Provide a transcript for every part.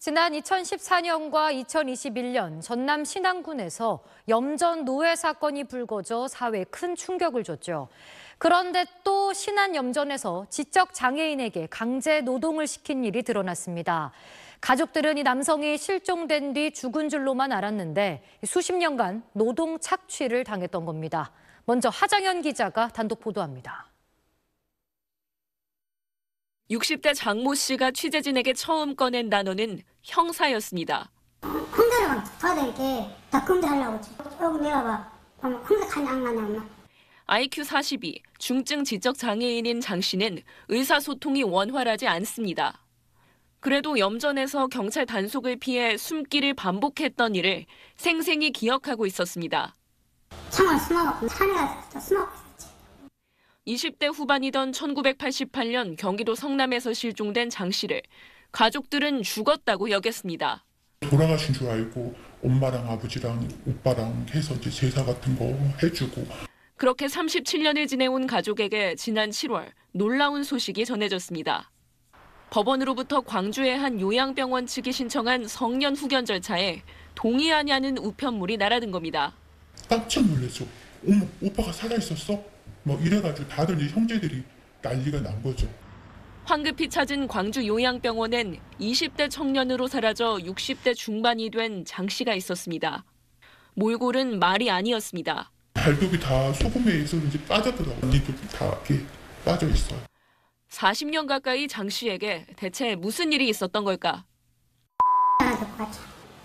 지난 2014년과 2021년 전남 신안군에서 염전 노예 사건이 불거져 사회에 큰 충격을 줬죠. 그런데 또 신안 염전에서 지적 장애인에게 강제 노동을 시킨 일이 드러났습니다. 가족들은 이 남성이 실종된 뒤 죽은 줄로만 알았는데 수십 년간 노동 착취를 당했던 겁니다. 먼저 하정현 기자가 단독 보도합니다. 60대 장모 씨가 취재진에게 처음 꺼낸 단어는 형사였습니다. 혼자라고 받을게 다 금지하려고 조금 내가 혼자까지 안 가냐 엄마. IQ 42, 중증 지적 장애인인 장 씨는 의사소통이 원활하지 않습니다. 그래도 염전에서 경찰 단속을 피해 숨기를 반복했던 일을 생생히 기억하고 있었습니다. 창을 숨어갖고 산에 가서 숨어갖고 있었지. 20대 후반이던 1988년 경기도 성남에서 실종된 장 씨를 가족들은 죽었다고 여겼습니다. 돌아가신 줄 알고 엄마랑 아버지랑 오빠랑 해서 이제 제사 같은 거 해주고. 그렇게 37년을 지내온 가족에게 지난 7월 놀라운 소식이 전해졌습니다. 법원으로부터 광주의 한 요양병원 측이 신청한 성년 후견 절차에 동의하냐는 우편물이 날아든 겁니다. 깜짝 놀랐죠. 어머, 오빠가 살아있었어? 이래가지고 다들 이제 형제들이 난리가 난 거죠. 황급히 찾은 광주 요양병원엔 20대 청년으로 사라져 60대 중반이 된 장 씨가 있었습니다. 몰골은 말이 아니었습니다. 발톱이 다 소금에 있어 이제 빠졌더라고요. 언니도 다 이렇게 빠져 있어요. 40년 가까이 장 씨에게 대체 무슨 일이 있었던 걸까?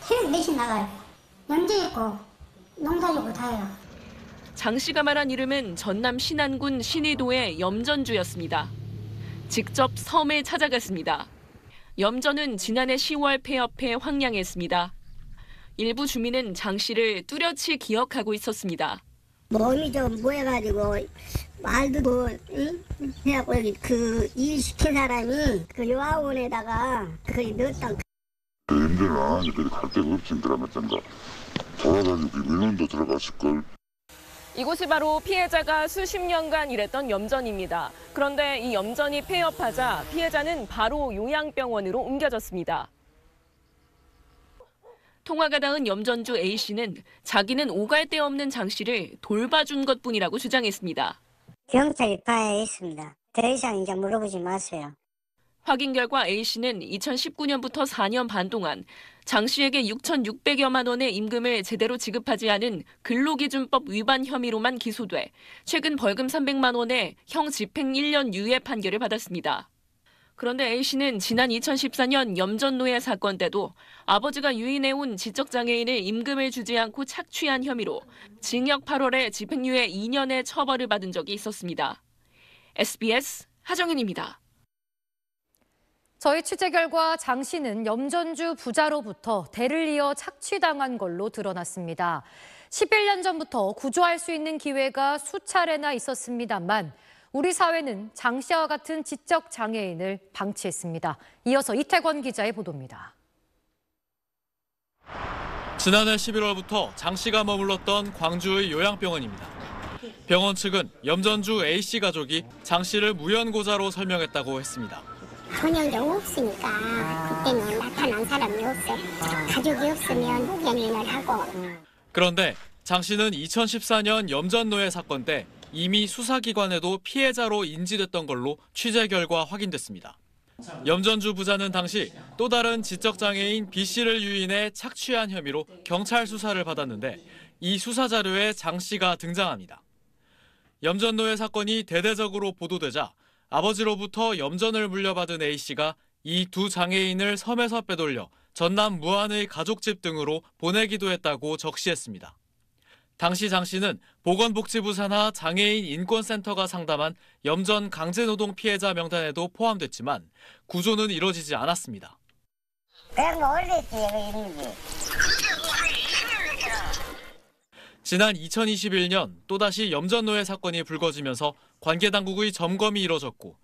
새벽 4시 나가요. 염제 있고 농사 짓고 다 해요. 장 씨가 말한 이름은 전남 신안군 신의도의 염전주였습니다. 직접 섬을 찾아갔습니다. 염전은 지난해 10월 폐업해 황량했습니다. 일부 주민은 장 씨를 뚜렷이 기억하고 있었습니다. 몸이 좀 모여가지고 말도 해갖고 여기 그 일 시킨 사람이 그 요양원에다가 그걸 넣었다. 힘들나 그래 갈 데가 없진 드라마짠가. 돌아다니고 민원도 들어갔을걸. 이곳이 바로 피해자가 수십 년간 일했던 염전입니다. 그런데 이 염전이 폐업하자 피해자는 바로 요양병원으로 옮겨졌습니다. 통화가 닿은 염전주 A씨는 자기는 오갈 데 없는 장 씨를 돌봐준 것뿐이라고 주장했습니다. 경찰이 봐야 했습니다. 더 이상 이제 물어보지 마세요. 확인 결과 A씨는 2019년부터 4년 반 동안 장 씨에게 6,600여만 원의 임금을 제대로 지급하지 않은 근로기준법 위반 혐의로만 기소돼 최근 벌금 300만 원에 형 집행 1년 유예 판결을 받았습니다. 그런데 A씨는 지난 2014년 염전노예 사건 때도 아버지가 유인해온 지적장애인을 임금을 주지 않고 착취한 혐의로 징역 8월에 집행유예 2년의 처벌을 받은 적이 있었습니다. SBS 하정현입니다. 저희 취재 결과 장 씨는 염전주 부자로부터 대를 이어 착취당한 걸로 드러났습니다. 11년 전부터 구조할 수 있는 기회가 수차례나 있었습니다만 우리 사회는 장 씨와 같은 지적 장애인을 방치했습니다. 이어서 이태권 기자의 보도입니다. 지난해 11월부터 장 씨가 머물렀던 광주의 요양병원입니다. 병원 측은 염전주 A씨 가족이 장 씨를 무연고자로 설명했다고 했습니다. 혼혈이 없으니까 그때는 나타난 사람이 없어요. 가족이 없으면 후견인을 하고. 그런데 장 씨는 2014년 염전노예 사건 때 이미 수사기관에도 피해자로 인지됐던 걸로 취재 결과 확인됐습니다. 염전주 부자는 당시 또 다른 지적장애인 B씨를 유인해 착취한 혐의로 경찰 수사를 받았는데 이 수사 자료에 장 씨가 등장합니다. 염전노예 사건이 대대적으로 보도되자 아버지로부터 염전을 물려받은 A씨가 이 두 장애인을 섬에서 빼돌려 전남 무안의 가족집 등으로 보내기도 했다고 적시했습니다. 당시 장 씨는 보건복지부 산하 장애인 인권센터가 상담한 염전 강제노동 피해자 명단에도 포함됐지만 구조는 이뤄지지 않았습니다. 그런 거 올렸지, 이거. 지난 2021년 또다시 염전노예 사건이 불거지면서 관계당국의 점검이 이뤄졌고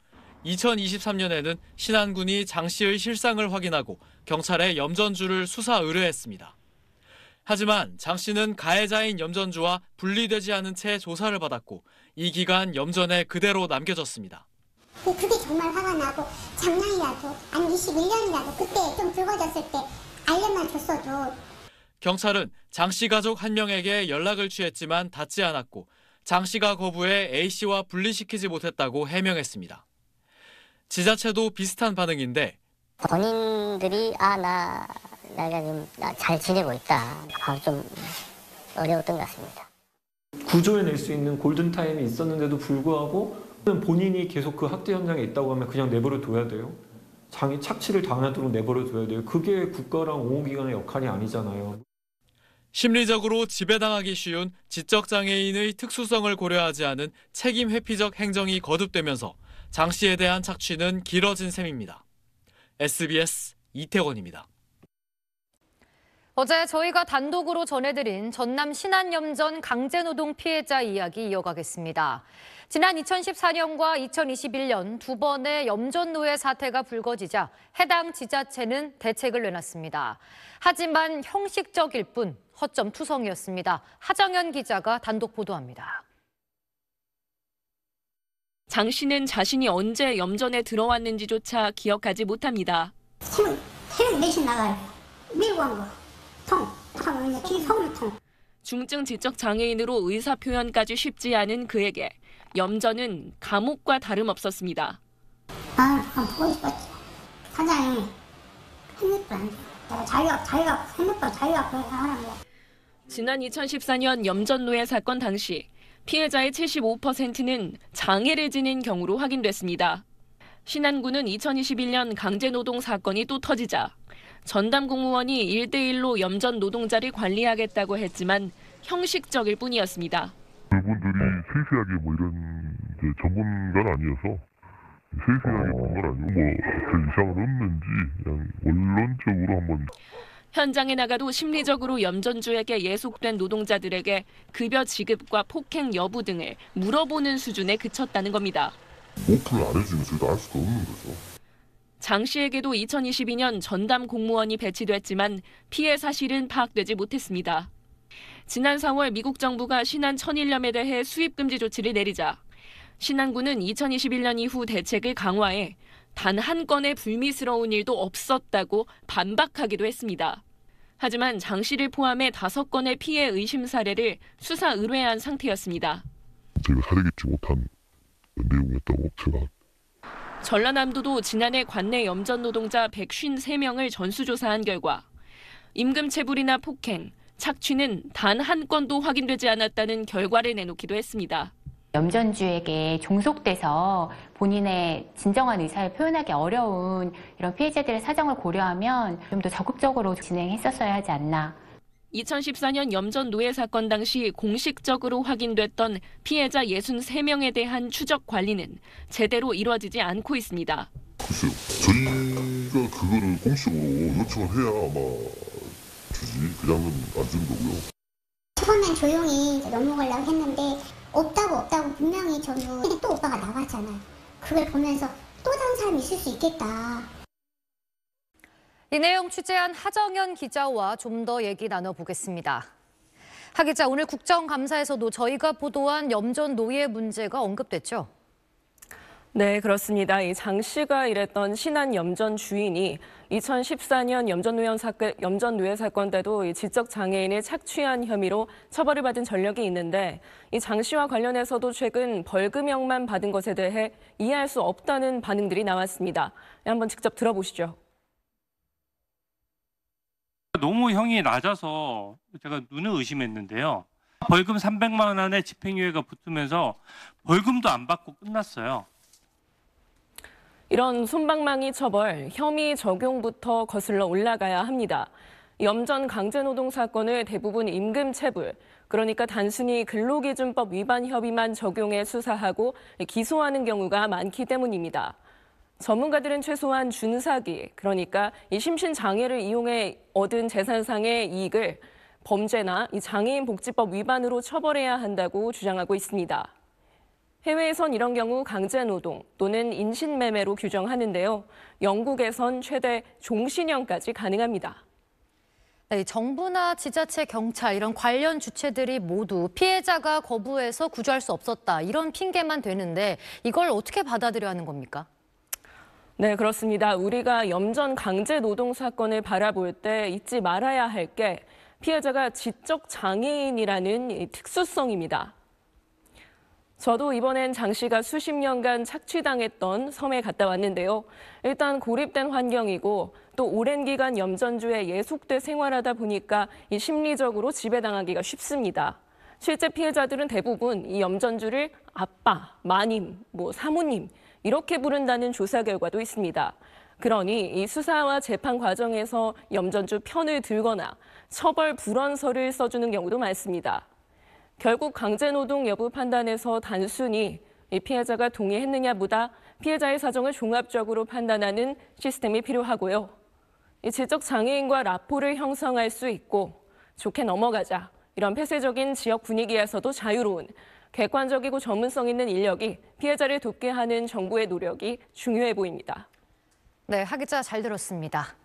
2023년에는 신안군이 장 씨의 실상을 확인하고 경찰에 염전주를 수사 의뢰했습니다. 하지만 장 씨는 가해자인 염전주와 분리되지 않은 채 조사를 받았고 이 기간 염전에 그대로 남겨졌습니다. 그게 정말 화가 나고 작년이라도 아니 21년이라도 그때 좀 붉어졌을 때 알려만 줬어도. 경찰은 장 씨 가족 한 명에게 연락을 취했지만 닿지 않았고 장 씨가 거부해 A 씨와 분리시키지 못했다고 해명했습니다. 지자체도 비슷한 반응인데 본인들이 내가 좀 잘 지내고 있다. 좀 어려웠던 것 같습니다. 구조해낼 수 있는 골든타임이 있었는데도 불구하고 본인이 계속 그 학대 현장에 있다고 하면 그냥 내버려 둬야 돼요. 장이 착취를 당하도록 내버려 둬야 돼요. 그게 국가랑 옹호기관의 역할이 아니잖아요. 심리적으로 지배당하기 쉬운 지적장애인의 특수성을 고려하지 않은 책임 회피적 행정이 거듭되면서 장 씨에 대한 착취는 길어진 셈입니다. SBS 이태원입니다. 어제 저희가 단독으로 전해드린 전남 신안염전 강제노동 피해자 이야기 이어가겠습니다. 지난 2014년과 2021년 두 번의 염전노예 사태가 불거지자 해당 지자체는 대책을 내놨습니다. 하지만 형식적일 뿐 허점투성이었습니다. 하정연 기자가 단독 보도합니다. 장 씨는 자신이 언제 염전에 들어왔는지조차 기억하지 못합니다. 새벽 4시 나가요. 밀고 간 거. 서울통. 중증 지적 장애인으로 의사 표현까지 쉽지 않은 그에게 염전은 감옥과 다름없었습니다. 보고 싶었지. 사장이 핸드폰 안 돼. 자기가 핸드폰 자기가 하는 거. 지난 2014년 염전노예 사건 당시 피해자의 75%는 장애를 지닌 경우로 확인됐습니다. 신안군은 2021년 강제노동 사건이 또 터지자 전담 공무원이 1대1로 염전 노동자를 관리하겠다고 했지만 형식적일 뿐이었습니다. 그분들이 세세하게 이런 전문가는 아니어서 세세하게 본 건 아니고 별 이상은 없는지 그냥 원론적으로 한번. 현장에 나가도 심리적으로 염전주에게 예속된 노동자들에게 급여 지급과 폭행 여부 등을 물어보는 수준에 그쳤다는 겁니다. 오픈을 안 해주면 저희도 알 수가 없는 거죠. 장 씨에게도 2022년 전담 공무원이 배치됐지만 피해 사실은 파악되지 못했습니다. 지난 4월 미국 정부가 신안 1000일염에 대해 수입금지 조치를 내리자 신안군은 2021년 이후 대책을 강화해 단 한 건의 불미스러운 일도 없었다고 반박하기도 했습니다. 하지만 장 씨를 포함해 5건의 피해 의심 사례를 수사 의뢰한 상태였습니다. 제가 사려있지 못한 내용이었다고 제가. 전라남도도 지난해 관내 염전 노동자 153명을 전수조사한 결과 임금체불이나 폭행, 착취는 단 한 건도 확인되지 않았다는 결과를 내놓기도 했습니다. 염전주에게 종속돼서 본인의 진정한 의사를 표현하기 어려운 이런 피해자들의 사정을 고려하면 좀 더 적극적으로 진행했었어야 하지 않나. 2014년 염전 노예 사건 당시 공식적으로 확인됐던 피해자 63명에 대한 추적 관리는 제대로 이루어지지 않고 있습니다. 글쎄요. 저희가 그거를 공식으로 요청을 해야 아마 주지. 그냥은 안 주는 거고요. 처음엔 조용히 넘어가려고 했는데 없다고 분명히 저도 또 오빠가 나갔잖아요. 그걸 보면서 또 다른 사람이 있을 수 있겠다. 이 내용 취재한 하정연 기자와 좀 더 얘기 나눠보겠습니다. 하 기자, 오늘 국정감사에서도 저희가 보도한 염전 노예 문제가 언급됐죠? 네, 그렇습니다. 이 장 씨가 일했던 신안 염전 주인이 2014년 염전노예 사건 때도 이 지적 장애인을 착취한 혐의로 처벌을 받은 전력이 있는데 이 장 씨와 관련해서도 최근 벌금형만 받은 것에 대해 이해할 수 없다는 반응들이 나왔습니다. 한번 직접 들어보시죠. 노무형이 낮아서 제가 눈을 의심했는데요. 벌금 300만 원의 집행유예가 붙으면서 벌금도 안 받고 끝났어요. 이런 솜방망이 처벌, 혐의 적용부터 거슬러 올라가야 합니다. 염전 강제노동 사건을 대부분 임금체불, 그러니까 단순히 근로기준법 위반 혐의만 적용해 수사하고 기소하는 경우가 많기 때문입니다. 전문가들은 최소한 준사기, 그러니까 이 심신장애를 이용해 얻은 재산상의 이익을 범죄나 이 장애인복지법 위반으로 처벌해야 한다고 주장하고 있습니다. 해외에선 이런 경우 강제노동 또는 인신매매로 규정하는데요. 영국에선 최대 종신형까지 가능합니다. 네, 정부나 지자체, 경찰 이런 관련 주체들이 모두 피해자가 거부해서 구조할 수 없었다 이런 핑계만 되는데 이걸 어떻게 받아들여야 하는 겁니까? 네, 그렇습니다. 우리가 염전 강제 노동 사건을 바라볼 때 잊지 말아야 할 게 피해자가 지적 장애인이라는 이 특수성입니다. 저도 이번엔 장 씨가 수십 년간 착취당했던 섬에 갔다 왔는데요. 일단 고립된 환경이고 또 오랜 기간 염전주에 예속돼 생활하다 보니까 이 심리적으로 지배당하기가 쉽습니다. 실제 피해자들은 대부분 이 염전주를 아빠, 마님, 사모님 이렇게 부른다는 조사 결과도 있습니다. 그러니 이 수사와 재판 과정에서 염전주 편을 들거나 처벌 불원서를 써주는 경우도 많습니다. 결국 강제노동 여부 판단에서 단순히 이 피해자가 동의했느냐보다 피해자의 사정을 종합적으로 판단하는 시스템이 필요하고요. 이 지적 장애인과 라포를 형성할 수 있고 좋게 넘어가자 이런 폐쇄적인 지역 분위기에서도 자유로운 객관적이고 전문성 있는 인력이 피해자를 돕게 하는 정부의 노력이 중요해 보입니다. 네, 하 기자 잘 들었습니다.